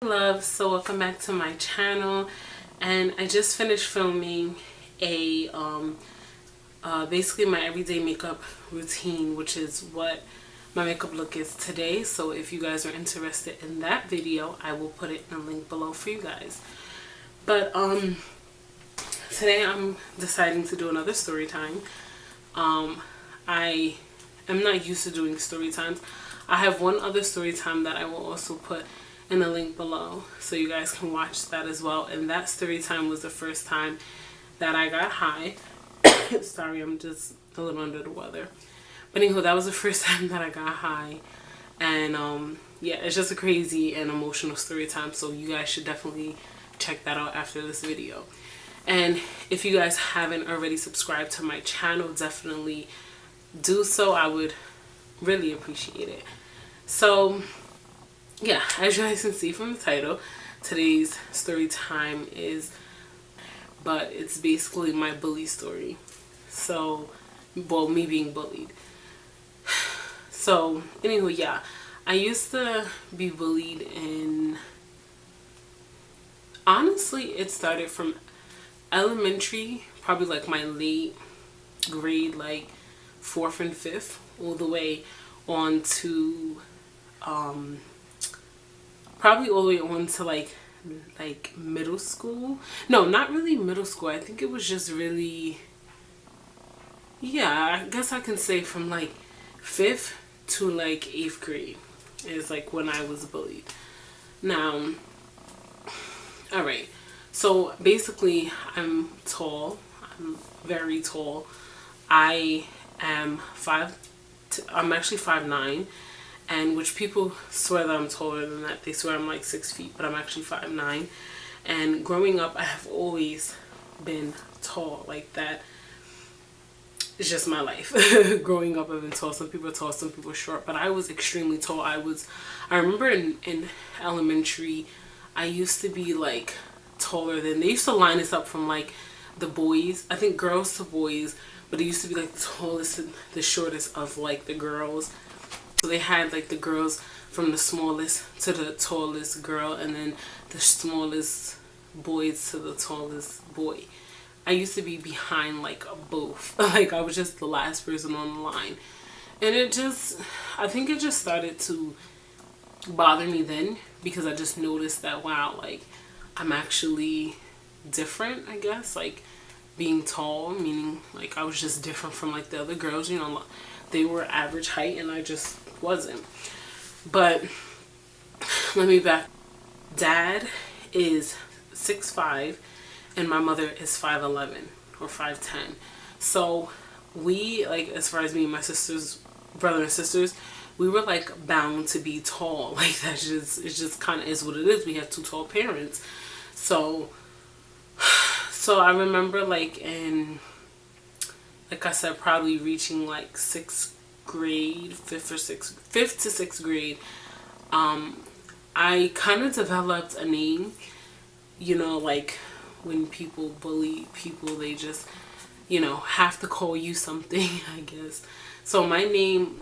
Love, so welcome back to my channel. And I just finished filming a basically my everyday makeup routine, which is what my makeup look is today. So if you guys are interested in that video, I will put it in a link below for you guys. But today I'm deciding to do another story time. I am not used to doing story times. I have one other story time that I will also put in the link below so you guys can watch that as well. And that story time was the first time that I got high. Sorry, I'm just a little under the weather. But anywho, that was the first time that I got high. And yeah, it's just a crazy and emotional story time, so you guys should definitely check that out after this video. And if you guys haven't already subscribed to my channel, definitely do so. I would really appreciate it. So yeah, as you guys can see from the title, today's story time but it's basically my bully story. So, well, me being bullied. So, anyway, yeah, I used to be bullied in, honestly, it started from elementary, probably like my late grade, like 4th and 5th, all the way on to, probably all the way on to like middle school. No, not really middle school. I think it was just really, yeah, I guess I can say from like 5th to like 8th grade is like when I was bullied. Now, all right, so basically I'm tall. I'm very tall. I am I'm actually 5'9", and which people swear that I'm taller than that. They swear I'm like 6 feet, but I'm actually 5'9". And growing up, I have always been tall like that. It's just my life. Growing up, I've been tall. Some people are tall, some people are short, but I was extremely tall. I remember in elementary, I used to be like taller than, they used to line us up from like the boys, I think girls to boys, but it used to be like the tallest and the shortest of like the girls. So they had like the girls from the smallest to the tallest girl, and then the smallest boys to the tallest boy. I used to be behind like both. Like I was just the last person on the line. And I think it just started to bother me then, because I just noticed that, wow, like I'm actually different, I guess. Like being tall, meaning like I was just different from like the other girls, you know. They were average height and I just wasn't. But let me back. Dad is 6'5" and my mother is 5'11" or 5'10". So we, like, as far as me and my sisters, brother and sisters, we were like bound to be tall. Like it just kind of is what it is. We have two tall parents. So I remember like in, like I said, probably reaching like 6th grade, 5th to 6th grade, I kind of developed a name. You know, like when people bully people, they just, you know, have to call you something, I guess. So my name,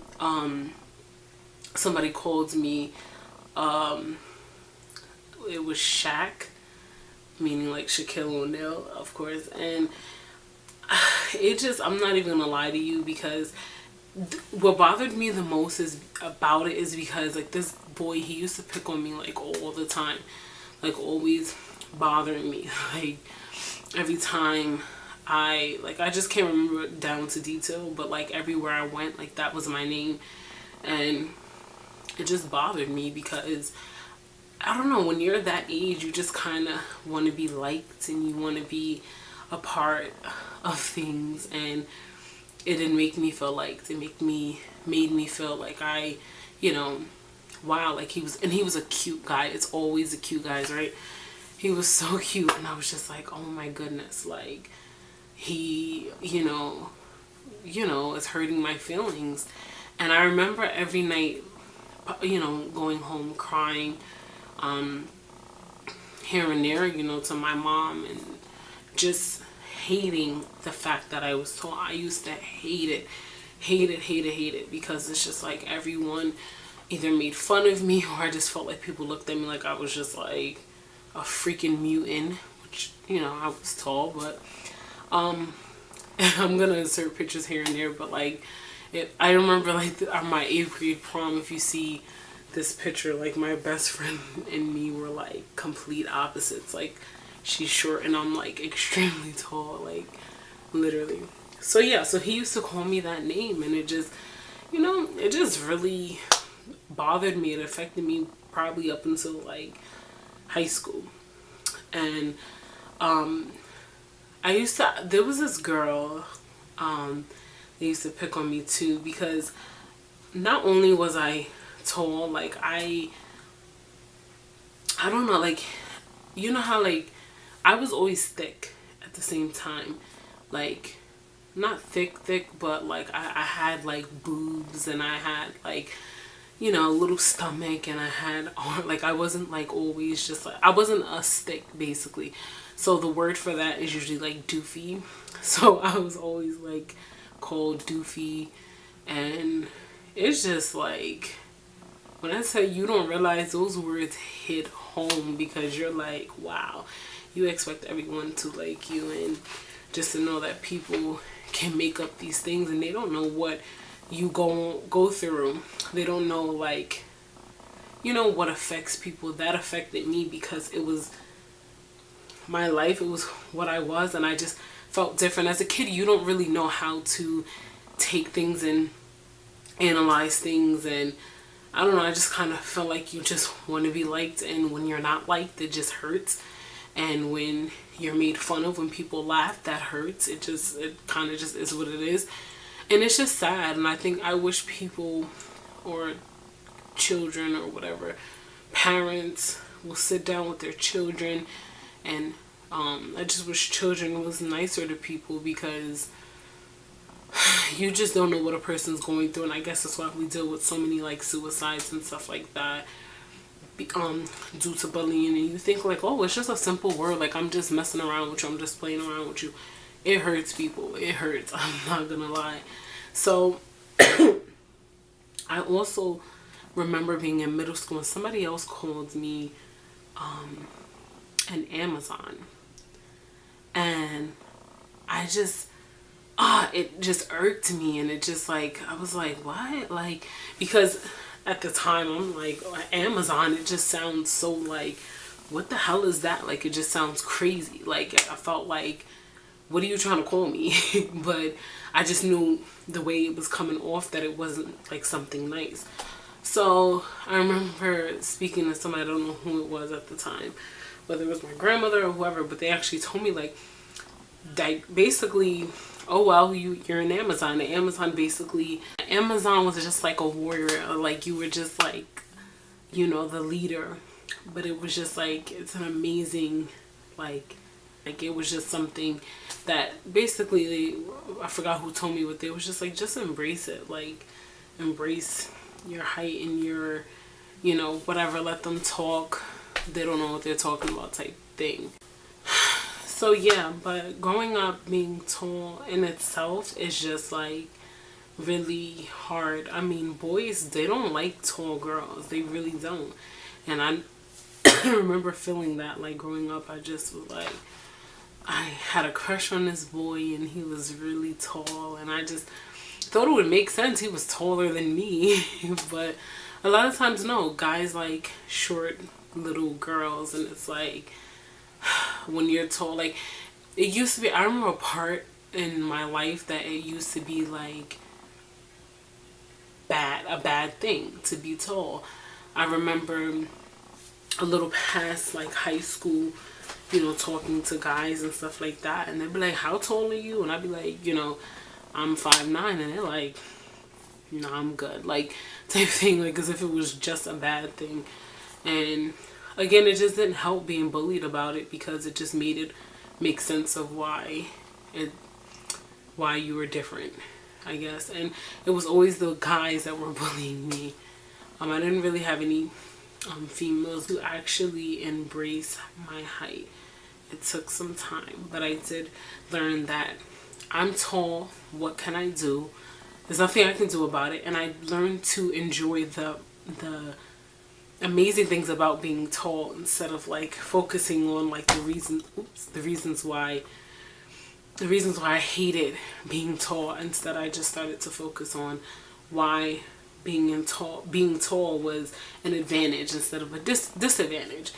somebody called me, it was Shaq, meaning like Shaquille O'Neal, of course. And it just, I'm not even gonna lie to you, because what bothered me the most about it is because like this boy, he used to pick on me like all the time, like always bothering me. Like every time I just can't remember it down to detail, but like everywhere I went, like that was my name. And it just bothered me because I don't know, when you're that age, you just kind of want to be liked and you want to be a part of things, and it didn't make me feel liked. It made me feel like I, you know, wow, like he was a cute guy. It's always the cute guys, right? He was so cute, and I was just like, oh my goodness, like he, you know, it's hurting my feelings. And I remember every night, you know, going home crying, here and there, you know, to my mom, and just hating the fact that I was tall. I used to hate it, because it's just like everyone either made fun of me, or I just felt like people looked at me like I was just like a freaking mutant, which, you know, I was tall, but I'm gonna insert pictures here and there, but like I remember like on my 8th grade prom, if you see this picture, like my best friend and me were like complete opposites. Like she's short and I'm like extremely tall, like literally. So yeah, so he used to call me that name, and it just, you know, it just really bothered me. It affected me probably up until like high school. And there was this girl, they used to pick on me too, because not only was I tall, like I don't know, like, you know how like I was always thick at the same time, like not thick, but like I had like boobs, and I had like, you know, a little stomach, and I had like I wasn't like always just like, I wasn't a stick basically. So the word for that is usually like doofy. So I was always like called doofy, and it's just like, when I say you don't realize, those words hit home, because you're like, wow, you expect everyone to like you, and just to know that people can make up these things and they don't know what you go through. They don't know, like, you know, what affects people. That affected me because it was my life, it was what I was, and I just felt different. As a kid, you don't really know how to take things and analyze things, and I don't know, I just kind of felt like you just want to be liked, and when you're not liked, it just hurts. And when you're made fun of, when people laugh, that hurts. It kind of just is what it is. And it's just sad. And I think I wish people, or children or whatever, parents will sit down with their children, and I just wish children was nicer to people, because you just don't know what a person's going through. And I guess that's why we deal with so many like suicides and stuff like that, due to bullying. And you think like, oh, it's just a simple word, like I'm just messing around with you, I'm just playing around with you. It hurts people, it hurts, I'm not gonna lie. So I also remember being in middle school and somebody else called me an Amazon, and I just it just irked me, and it just like, I was like, what? Like, because at the time I'm like, Amazon, it just sounds so like, what the hell is that? Like, it just sounds crazy. Like, I felt like, what are you trying to call me? But I just knew the way it was coming off that it wasn't like something nice. So I remember speaking to somebody, I don't know who it was at the time, whether it was my grandmother or whoever, but they actually told me like, basically, oh well, you're an Amazon. The Amazon basically, Amazon was just like a warrior, like you were just like, you know, the leader. But it was just like, it's an amazing, like it was just something that basically, I forgot who told me what they was just like, just embrace it, like embrace your height and your, you know, whatever, let them talk, they don't know what they're talking about type thing. So yeah, but growing up being tall in itself is just like really hard. I mean, boys, they don't like tall girls, they really don't. And I remember feeling that, like growing up, I just was like, I had a crush on this boy and he was really tall, and I just thought it would make sense, he was taller than me. But a lot of times, no, guys like short little girls, and it's like, when you're tall, like it used to be, I remember a part in my life that it used to be like a bad thing to be tall. I remember a little past like high school, you know, talking to guys and stuff like that, and they'd be like, how tall are you? And I'd be like, you know, I'm 5'9", and they're like, no, I'm good, like type thing, like as if it was just a bad thing. And again, it just didn't help being bullied about it, because it just made it make sense of why you were different, I guess. And it was always the guys that were bullying me. I didn't really have any females who actually embrace my height. It took some time, but I did learn that I'm tall. What can I do? There's nothing I can do about it. And I learned to enjoy the the amazing things about being tall, instead of like focusing on like the reasons why I hated being tall. Instead, I just started to focus on why being tall was an advantage instead of a disadvantage.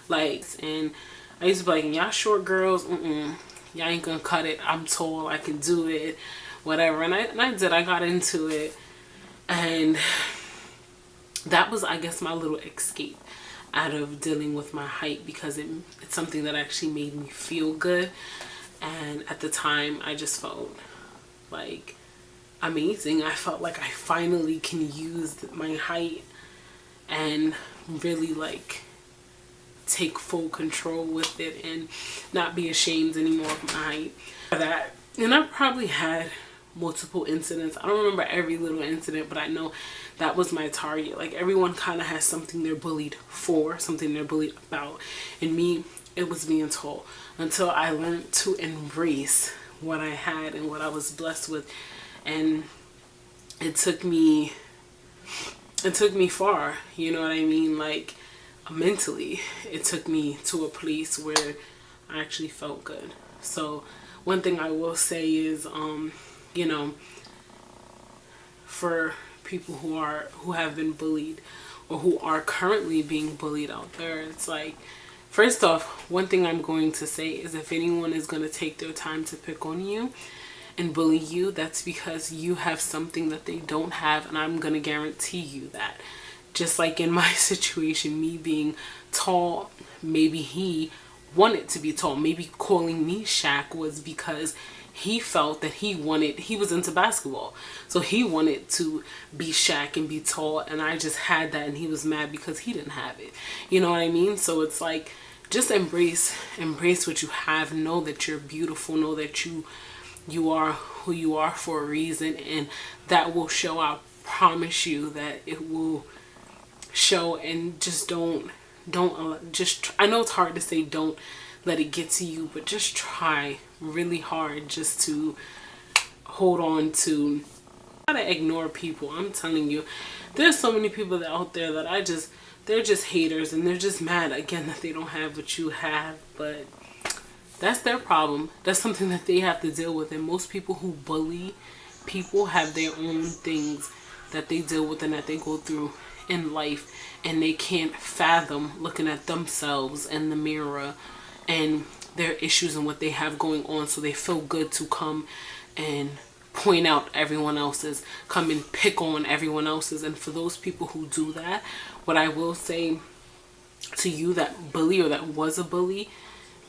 Like, and I used to be like, y'all short girls, y'all ain't gonna cut it. I'm tall, I can do it, whatever. And I did. I got into it, and that was, I guess, my little escape out of dealing with my height, because it's something that actually made me feel good. And at the time, I just felt like amazing. I felt like I finally can use my height and really like take full control with it and not be ashamed anymore of my height. That, and I probably had multiple incidents. I don't remember every little incident, but I know that was my target. Like, everyone kind of has something they're bullied for, something they're bullied about. And me, it was being tall, until I learned to embrace what I had and what I was blessed with. And it took me far, you know what I mean? Like, mentally, it took me to a place where I actually felt good. So one thing I will say is, you know, for people who have been bullied or who are currently being bullied out there, it's like, first off, one thing I'm going to say is, if anyone is going to take their time to pick on you and bully you, that's because you have something that they don't have, and I'm going to guarantee you that. Just like in my situation, me being tall, maybe he wanted to be tall. Maybe calling me Shaq was because he felt that he was into basketball, so he wanted to be Shaq and be tall, and I just had that, and he was mad because he didn't have it. You know what I mean? So it's like, just embrace what you have. Know that you're beautiful. Know that you are who you are for a reason, and that will show. I promise you that it will show. And just don't I know it's hard to say don't let it get to you, but just try really hard just to hold on to, try to ignore people. I'm telling you, there's so many people out there that they're just haters, and they're just mad again that they don't have what you have. But that's their problem. That's something that they have to deal with. And most people who bully people have their own things that they deal with and that they go through in life, and they can't fathom looking at themselves in the mirror and their issues and what they have going on, so they feel good to come and point out everyone else's, come and pick on everyone else's. And for those people who do that, what I will say to you, that bully or that was a bully,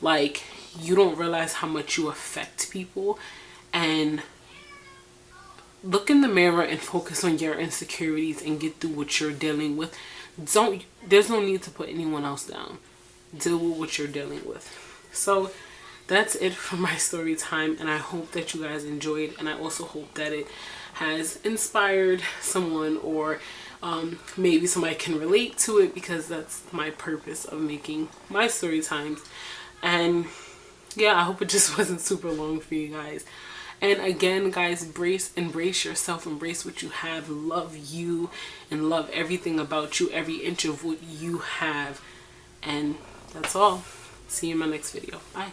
like, you don't realize how much you affect people. And look in the mirror and focus on your insecurities and get through what you're dealing with. There's no need to put anyone else down. Deal with what you're dealing with. So that's it for my story time, and I hope that you guys enjoyed, and I also hope that it has inspired someone, or maybe somebody can relate to it, because that's my purpose of making my story times. And yeah, I hope it just wasn't super long for you guys. And again, guys, embrace yourself, embrace what you have, love you, and love everything about you, every inch of what you have. And that's all. See you in my next video. Bye.